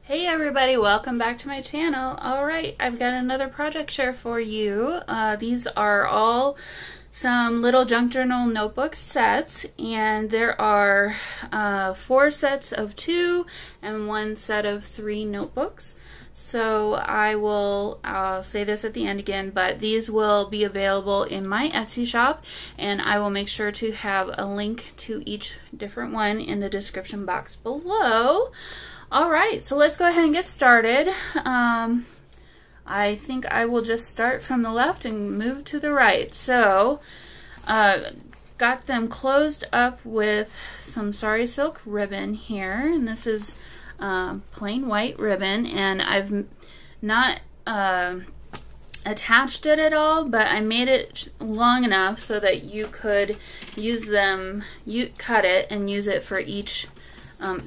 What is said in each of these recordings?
Hey everybody, welcome back to my channel. Alright, I've got another project share for you. These are all some little junk journal notebook sets, and there are 4 sets of 2 and 1 set of 3 notebooks. So I'll say this at the end again, but these will be available in my Etsy shop, and I will make sure to have a link to each different one in the description box below. Alright, so let's go ahead and get started. I think I will just start from the left and move to the right. So, got them closed up with some sari silk ribbon here, and this is plain white ribbon, and I've not attached it at all, but I made it long enough so that you could use them, cut it and use it for each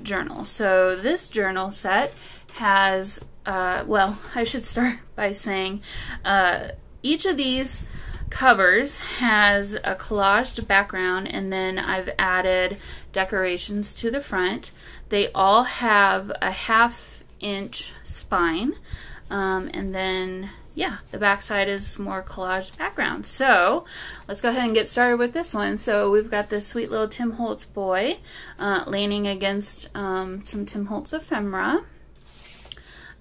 journal. So this journal set has, well, I should start by saying each of these covers has a collaged background, and then I've added decorations to the front. They all have a 1/2 inch spine, and then yeah, the back side is more collaged background. So let's go ahead and get started with this one. So we've got this sweet little Tim Holtz boy leaning against some Tim Holtz ephemera.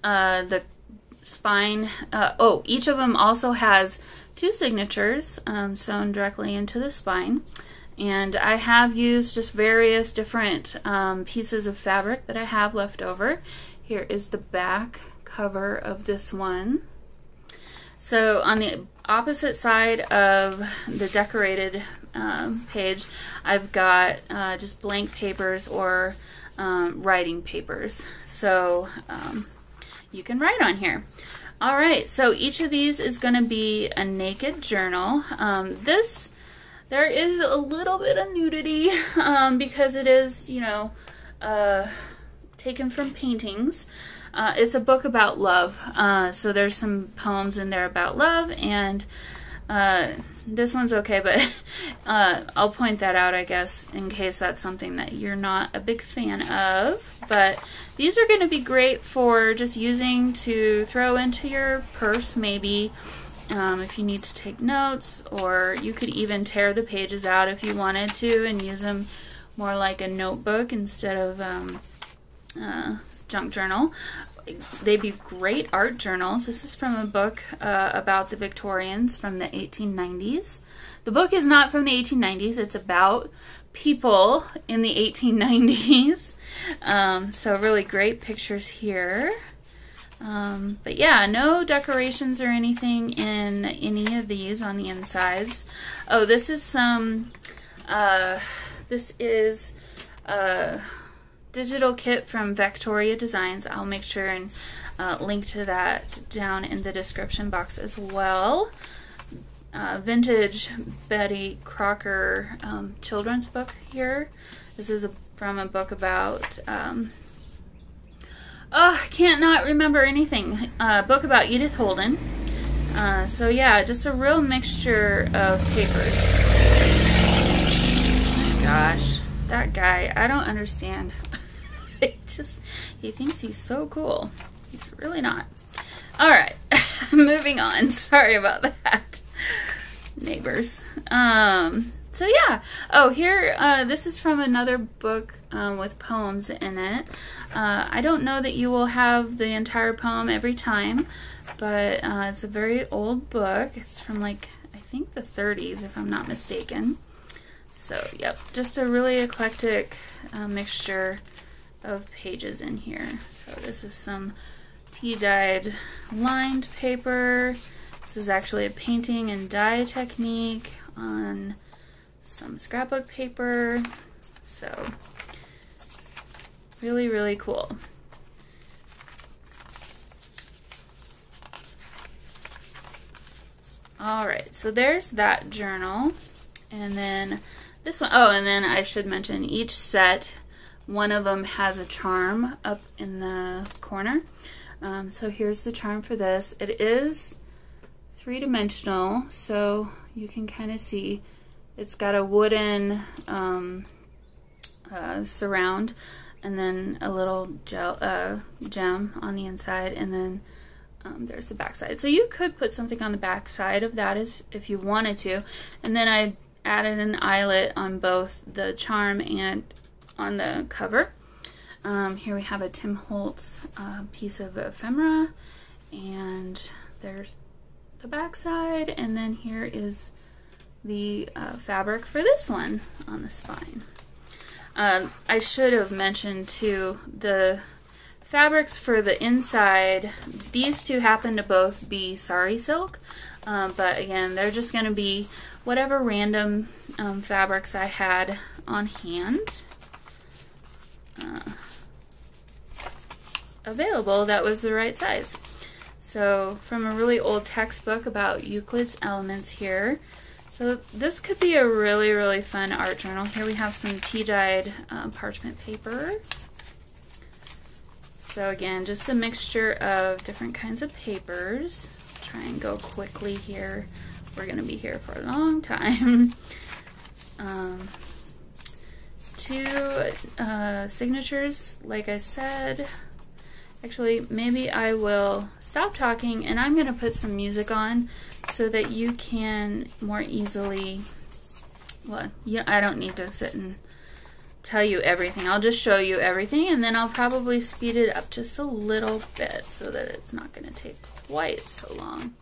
The spine, each of them also has 2 signatures sewn directly into the spine. And I have used just various different pieces of fabric that I have left over. Here is the back cover of this one. So on the opposite side of the decorated page, I've got just blank papers or writing papers. So you can write on here. Alright, so each of these is going to be a naked journal. There is a little bit of nudity because it is, you know, taken from paintings. It's a book about love, so there's some poems in there about love, and this one's okay, but I'll point that out, I guess, in case that's something that you're not a big fan of. But these are going to be great for just using to throw into your purse, maybe, if you need to take notes, or you could even tear the pages out if you wanted to and use them more like a notebook instead of junk journal. They'd be great art journals. This is from a book about the Victorians from the 1890s. The book is not from the 1890s. It's about people in the 1890s. So really great pictures here. But yeah, no decorations or anything in any of these on the insides. Oh, this is some, this is digital kit from Vectoria Designs. I'll make sure and link to that down in the description box as well. Vintage Betty Crocker children's book here. This is from a book about, I can't not remember anything. Book about Edith Holden. So yeah, just a real mixture of papers. Oh my gosh, that guy, I don't understand. He thinks he's so cool. He's really not. Alright, moving on. Sorry about that, neighbors. So yeah. Oh, here, this is from another book with poems in it. I don't know that you will have the entire poem every time, but it's a very old book. It's from, like, I think the 30s, if I'm not mistaken. So, yep, just a really eclectic mixture of pages in here. So this is some tea-dyed lined paper. This is actually a painting and dye technique on some scrapbook paper. So really, really cool. Alright, so there's that journal. And then this one, oh, and then I should mention each set, one of them has a charm up in the corner. So here's the charm for this. It is 3-dimensional, so you can kind of see it's got a wooden surround and then a little gem on the inside, and then there's the back side. So you could put something on the back side of that if you wanted to. And then I added an eyelet on both the charm and on the cover. Here we have a Tim Holtz piece of ephemera, and there's the back side, and then here is the fabric for this one on the spine. I should have mentioned too, the fabrics for the inside, these two happen to both be sari silk, but again, they're just going to be whatever random fabrics I had on hand available that was the right size. So from a really old textbook about Euclid's Elements here. So this could be a really, really fun art journal. Here we have some tea-dyed parchment paper. So again, just a mixture of different kinds of papers. Try and go quickly here. We're going to be here for a long time. Two signatures, like I said. Actually, maybe I will stop talking and I'm going to put some music on so that you can more easily, well, I don't need to sit and tell you everything. I'll just show you everything, and then I'll probably speed it up just a little bit so that it's not going to take quite so long.